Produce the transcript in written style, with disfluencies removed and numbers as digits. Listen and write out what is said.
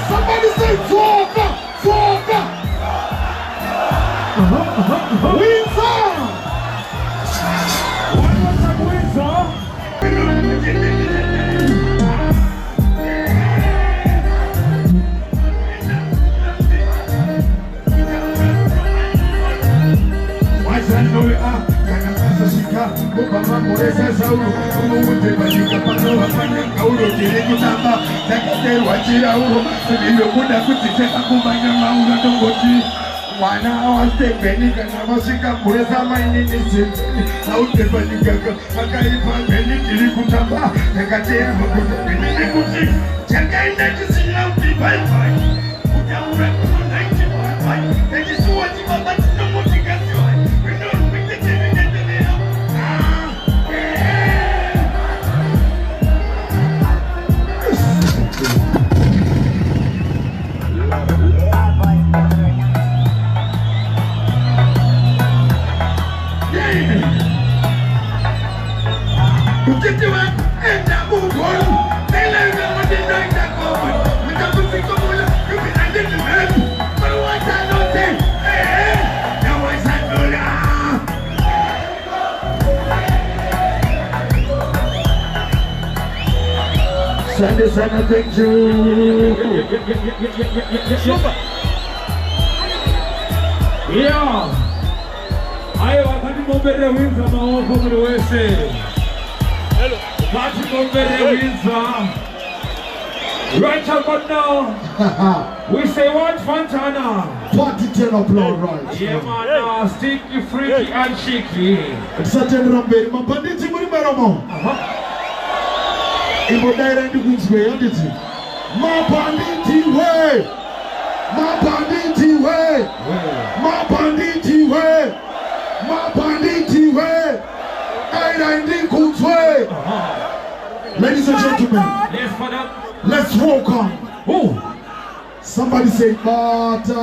Somebody say Hwinza! Hwinza! One more time, Hwinza! Sana, thank you. Yeah. I want to go better with the mouth of the USA. Hello. Want to go better with right about now. We say what Fontana? 2010 upload, right? Yeah, man. Sticky, freaky, and cheeky. It's a general baby. My bandits, you will Ibo direct Queen's Way, and it's my banditi way, my banditi way, my banditi way, my banditi way, I didn't Queen's Way. Ladies and gentlemen, let's welcome. Oh, somebody say, Bata.